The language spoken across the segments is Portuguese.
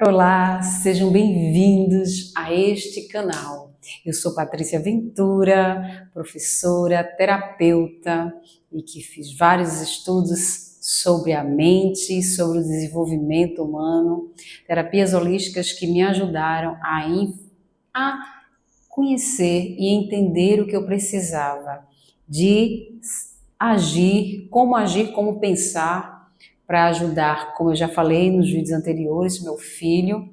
Olá, sejam bem-vindos a este canal. Eu sou Patrícia Ventura, professora, terapeuta e que fiz vários estudos sobre a mente, sobre o desenvolvimento humano, terapias holísticas que me ajudaram a conhecer e entender o que eu precisava de agir, como pensar, para ajudar, como eu já falei nos vídeos anteriores, meu filho,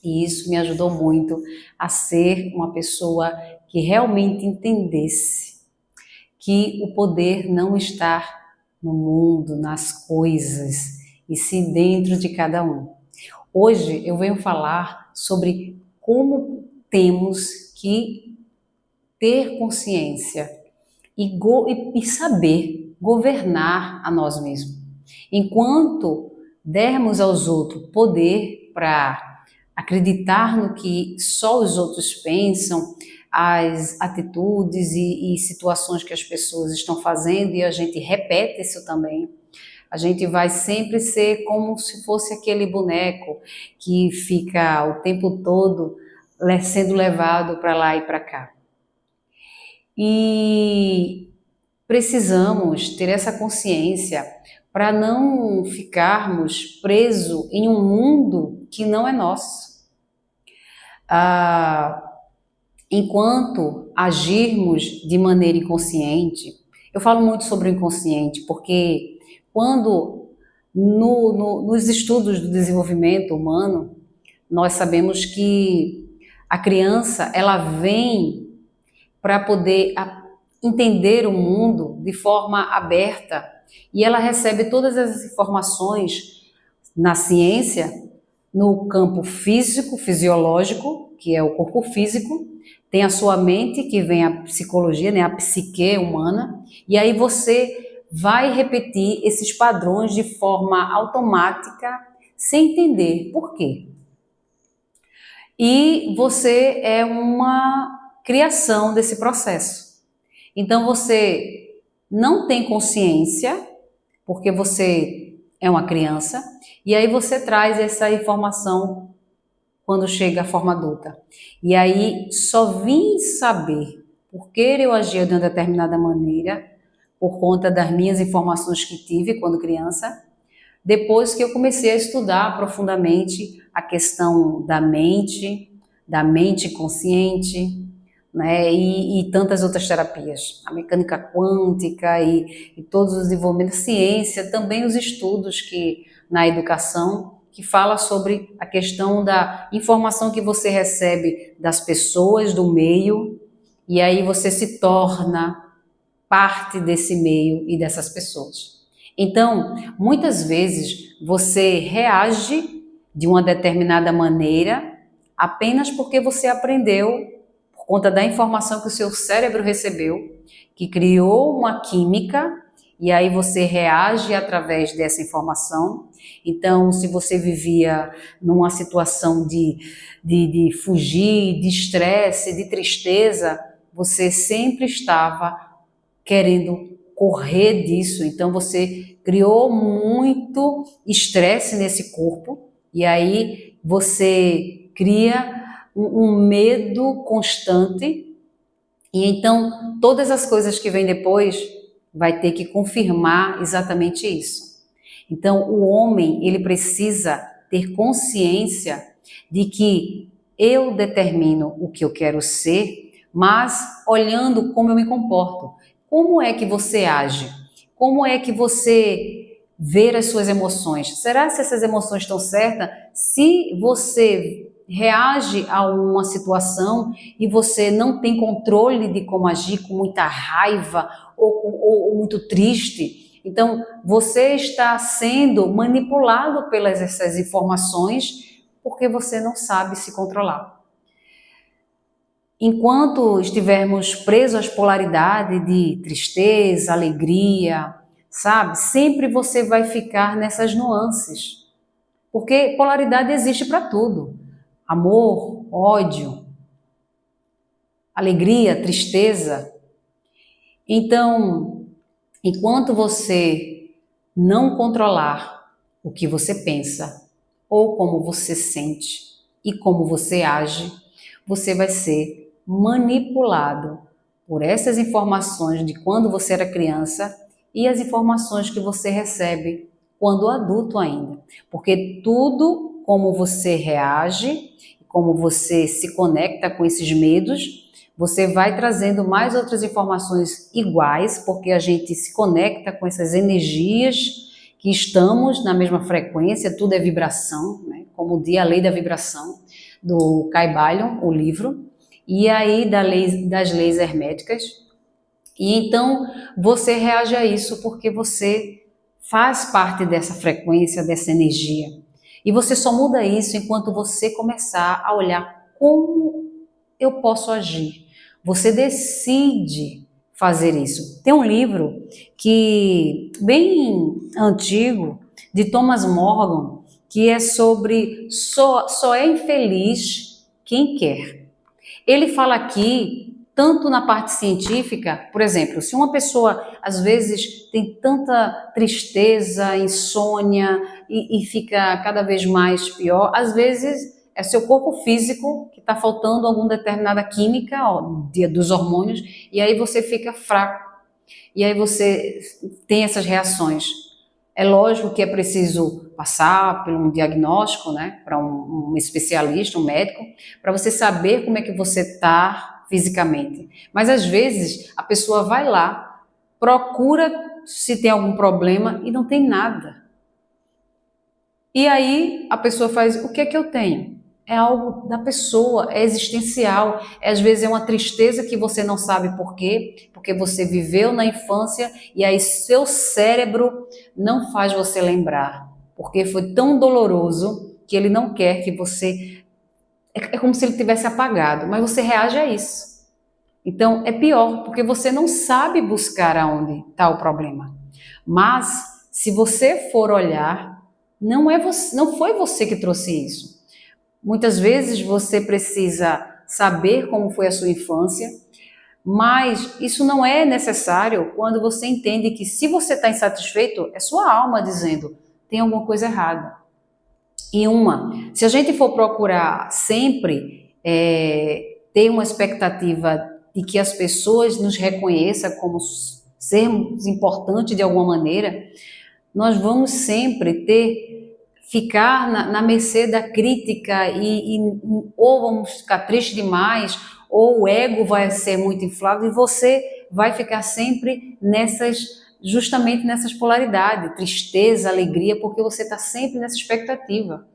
e isso me ajudou muito a ser uma pessoa que realmente entendesse que o poder não está no mundo, nas coisas, e sim dentro de cada um. Hoje eu venho falar sobre como temos que ter consciência e saber governar a nós mesmos. Enquanto dermos aos outros poder para acreditar no que só os outros pensam, as atitudes e situações que as pessoas estão fazendo, e a gente repete isso também, a gente vai sempre ser como se fosse aquele boneco que fica o tempo todo sendo levado para lá e para cá. E precisamos ter essa consciência para não ficarmos presos em um mundo que não é nosso. Enquanto agirmos de maneira inconsciente, eu falo muito sobre o inconsciente porque quando nos estudos do desenvolvimento humano, nós sabemos que a criança ela vem para poder entender o mundo de forma aberta e ela recebe todas as informações na ciência, no campo físico, fisiológico, que é o corpo físico, tem a sua mente, que vem a psicologia, né, a psique humana, e aí você vai repetir esses padrões de forma automática, sem entender por quê. E você é uma criação desse processo. Então você não tem consciência, porque você é uma criança, e aí você traz essa informação quando chega à forma adulta. E aí só vim saber por que eu agia de uma determinada maneira, por conta das minhas informações que tive quando criança, depois que eu comecei a estudar profundamente a questão da mente consciente, né, e tantas outras terapias, a mecânica quântica e todos os desenvolvimentos, ciência, também os estudos que na educação, que fala sobre a questão da informação que você recebe das pessoas, do meio, e aí você se torna parte desse meio e dessas pessoas. Então, muitas vezes você reage de uma determinada maneira apenas porque você aprendeu por conta da informação que o seu cérebro recebeu, que criou uma química, e aí você reage através dessa informação. Então, se você vivia numa situação de fugir, de estresse, de tristeza, você sempre estava querendo correr disso, então você criou muito estresse nesse corpo, e aí você cria um medo constante, e então todas as coisas que vêm depois vai ter que confirmar exatamente isso. Então o homem, ele precisa ter consciência de que eu determino o que eu quero ser, mas olhando como eu me comporto. Como é que você age? Como é que você vê as suas emoções? Será que essas emoções estão certas? Se você reage a uma situação e você não tem controle de como agir, com muita raiva ou muito triste, então você está sendo manipulado pelas essas informações porque você não sabe se controlar. Enquanto estivermos presos às polaridades de tristeza, alegria, sabe? Sempre você vai ficar nessas nuances. Porque polaridade existe para tudo. Amor, ódio, alegria, tristeza. Então, enquanto você não controlar o que você pensa, ou como você sente e como você age, você vai ser manipulado por essas informações de quando você era criança e as informações que você recebe quando adulto ainda. Porque tudo como você reage, como você se conecta com esses medos, você vai trazendo mais outras informações iguais, porque a gente se conecta com essas energias que estamos na mesma frequência, tudo é vibração, né? Como diz a lei da vibração, do Kybalion, o livro, e aí das leis herméticas. E então você reage a isso porque você faz parte dessa frequência, dessa energia. E você só muda isso enquanto você começar a olhar como eu posso agir. Você decide fazer isso. Tem um livro que bem antigo de Thomas Morgan que é sobre só é infeliz quem quer. Ele fala aqui tanto na parte científica, por exemplo, se uma pessoa às vezes tem tanta tristeza, insônia e fica cada vez mais pior, às vezes é seu corpo físico que está faltando alguma determinada química, ó, dos hormônios, e aí você fica fraco, e aí você tem essas reações. É lógico que é preciso passar por um diagnóstico, né, para um especialista, um médico, para você saber como é que você está fisicamente. Mas às vezes a pessoa vai lá, procura se tem algum problema e não tem nada. E aí a pessoa faz, o que é que eu tenho? É algo da pessoa, é existencial, às vezes é uma tristeza que você não sabe por quê, porque você viveu na infância e aí seu cérebro não faz você lembrar, porque foi tão doloroso que ele não quer que você... É como se ele tivesse apagado, mas você reage a isso. Então é pior, porque você não sabe buscar aonde está o problema. Mas se você for olhar, não foi você que trouxe isso. Muitas vezes você precisa saber como foi a sua infância, mas isso não é necessário quando você entende que se você está insatisfeito, é sua alma dizendo, tem alguma coisa errada. Se a gente for procurar sempre ter uma expectativa de que as pessoas nos reconheçam como sermos importantes de alguma maneira, nós vamos sempre ficar na mercê da crítica ou vamos ficar tristes demais, ou o ego vai ser muito inflado e você vai ficar sempre justamente nessas polaridades, tristeza, alegria, porque você está sempre nessa expectativa.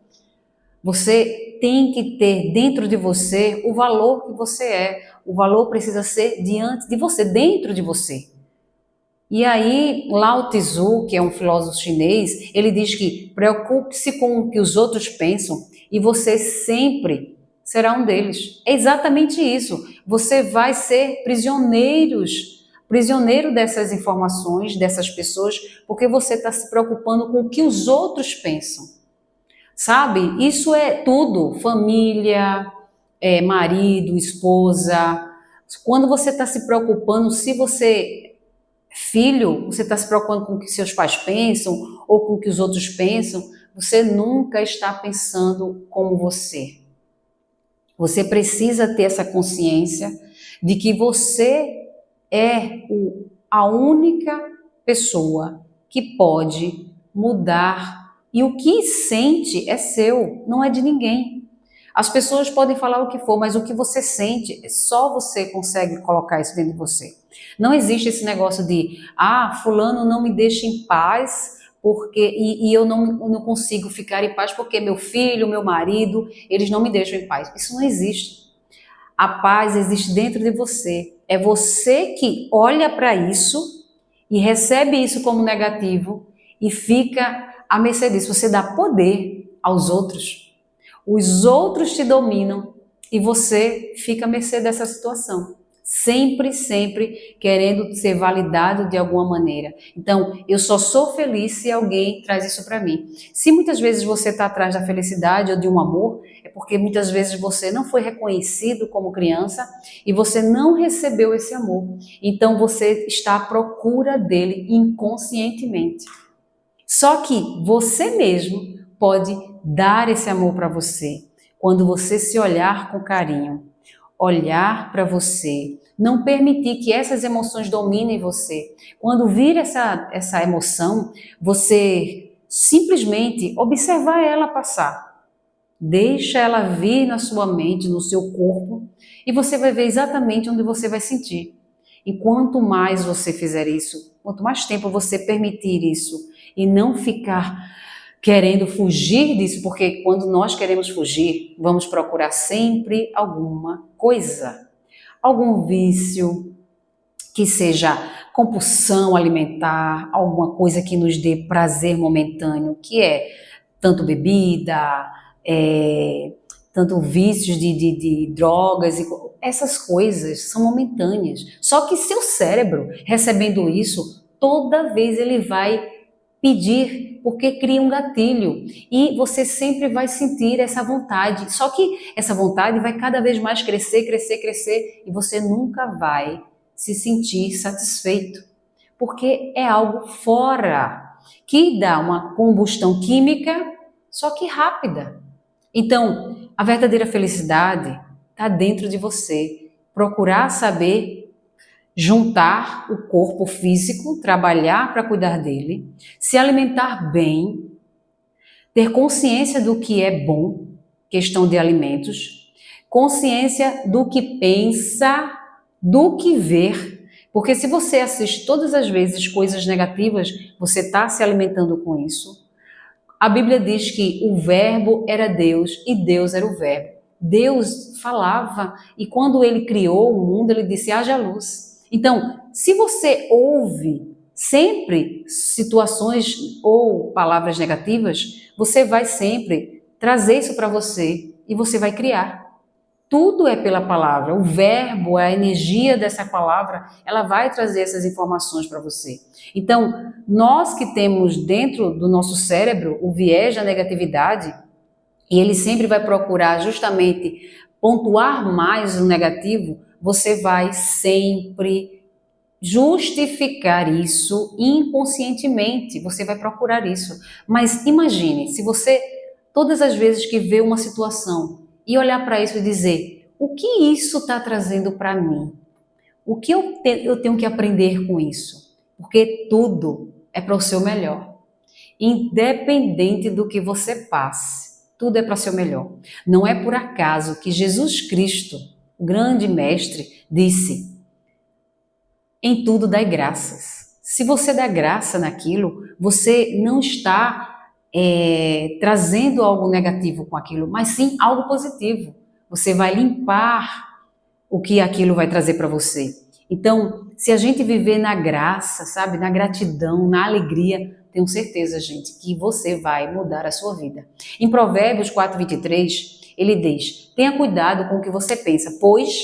Você tem que ter dentro de você o valor que você é. O valor precisa ser diante de você, dentro de você. E aí, Lao Tzu, que é um filósofo chinês, ele diz que preocupe-se com o que os outros pensam e você sempre será um deles. É exatamente isso. Você vai ser prisioneiro dessas informações, dessas pessoas, porque você está se preocupando com o que os outros pensam. Sabe? Isso é tudo. Família, marido, esposa. Quando você está se preocupando, se você... Filho, você está se preocupando com o que seus pais pensam ou com o que os outros pensam, você nunca está pensando como você. Você precisa ter essa consciência de que você é a única pessoa que pode mudar e o que sente é seu, não é de ninguém. As pessoas podem falar o que for, mas o que você sente, só você consegue colocar isso dentro de você. Não existe esse negócio de, fulano não me deixa em paz, e eu não consigo ficar em paz porque meu filho, meu marido, eles não me deixam em paz. Isso não existe. A paz existe dentro de você. É você que olha para isso e recebe isso como negativo e fica à mercê disso. Você dá poder aos outros. Os outros te dominam e você fica à mercê dessa situação. Sempre, sempre querendo ser validado de alguma maneira. Então, eu só sou feliz se alguém traz isso para mim. Se muitas vezes você está atrás da felicidade ou de um amor, é porque muitas vezes você não foi reconhecido como criança e você não recebeu esse amor. Então, você está à procura dele inconscientemente. Só que você mesmo pode dar esse amor para você, quando você se olhar com carinho, olhar para você, não permitir que essas emoções dominem você. Quando vir essa emoção, você simplesmente observar ela passar. Deixa ela vir na sua mente, no seu corpo, e você vai ver exatamente onde você vai sentir. E quanto mais você fizer isso, quanto mais tempo você permitir isso e não ficar querendo fugir disso, porque quando nós queremos fugir, vamos procurar sempre alguma coisa, algum vício, que seja compulsão alimentar, alguma coisa que nos dê prazer momentâneo, que é tanto bebida, tanto vícios de drogas, essas coisas são momentâneas. Só que seu cérebro, recebendo isso, toda vez ele vai pedir, porque cria um gatilho e você sempre vai sentir essa vontade. Só que essa vontade vai cada vez mais crescer, crescer, crescer e você nunca vai se sentir satisfeito, porque é algo fora que dá uma combustão química, só que rápida. Então, a verdadeira felicidade está dentro de você. Procurar saber juntar o corpo físico, trabalhar para cuidar dele, se alimentar bem, ter consciência do que é bom, questão de alimentos, consciência do que pensa, do que ver, porque se você assiste todas as vezes coisas negativas, você está se alimentando com isso. A Bíblia diz que o verbo era Deus e Deus era o verbo. Deus falava e quando ele criou o mundo, ele disse: haja luz. Então, se você ouve sempre situações ou palavras negativas, você vai sempre trazer isso para você e você vai criar. Tudo é pela palavra, o verbo, a energia dessa palavra, ela vai trazer essas informações para você. Então, nós que temos dentro do nosso cérebro o viés da negatividade, e ele sempre vai procurar justamente pontuar mais o negativo, você vai sempre justificar isso inconscientemente, você vai procurar isso. Mas imagine, se você, todas as vezes que vê uma situação, e olhar para isso e dizer: o que isso está trazendo para mim? O que eu tenho que aprender com isso? Porque tudo é para o seu melhor. Independente do que você passe, tudo é para o seu melhor. Não é por acaso que Jesus Cristo, o grande mestre, disse: em tudo dai graças. Se você dá graça naquilo, você não está trazendo algo negativo com aquilo, mas sim algo positivo. Você vai limpar o que aquilo vai trazer para você. Então, se a gente viver na graça, sabe, na gratidão, na alegria, tenho certeza, gente, que você vai mudar a sua vida. Em Provérbios 4:23, ele diz: tenha cuidado com o que você pensa, pois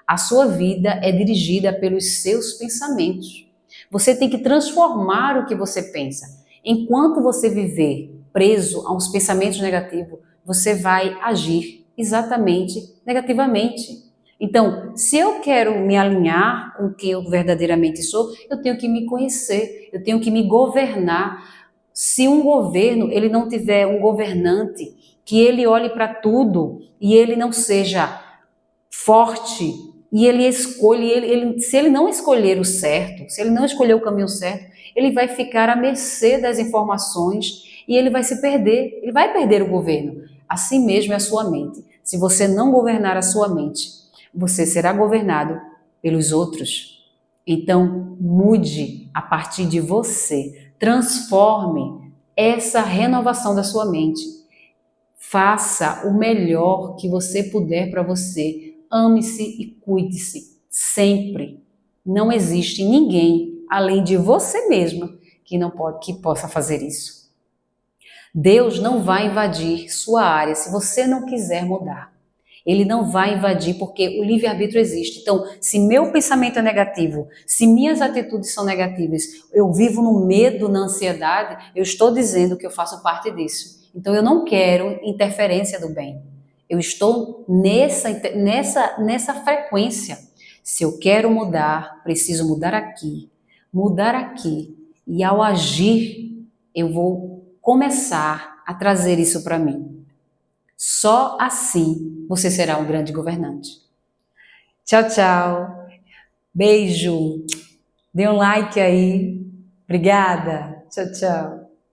a sua vida é dirigida pelos seus pensamentos. Você tem que transformar o que você pensa. Enquanto você viver preso a uns pensamentos negativos, você vai agir exatamente negativamente. Então, se eu quero me alinhar com o que eu verdadeiramente sou, eu tenho que me conhecer, eu tenho que me governar. Se um governo, ele não tiver um governante, que ele olhe para tudo e ele não seja forte, e ele escolhe, se ele não escolher o certo, se ele não escolher o caminho certo, ele vai ficar à mercê das informações e ele vai se perder, ele vai perder o governo. Assim mesmo é a sua mente. Se você não governar a sua mente, você será governado pelos outros. Então, mude a partir de você. Transforme essa renovação da sua mente. Faça o melhor que você puder para você. Ame-se e cuide-se sempre. Não existe ninguém além de você mesma que possa fazer isso. Deus não vai invadir sua área se você não quiser mudar. Ele não vai invadir porque o livre-arbítrio existe. Então, se meu pensamento é negativo, se minhas atitudes são negativas, eu vivo no medo, na ansiedade, eu estou dizendo que eu faço parte disso. Então, eu não quero interferência do bem. Eu estou nessa frequência. Se eu quero mudar, preciso mudar aqui. Mudar aqui. E ao agir, eu vou começar a trazer isso para mim. Só assim você será um grande governante. Tchau, tchau. Beijo. Dê um like aí. Obrigada. Tchau, tchau.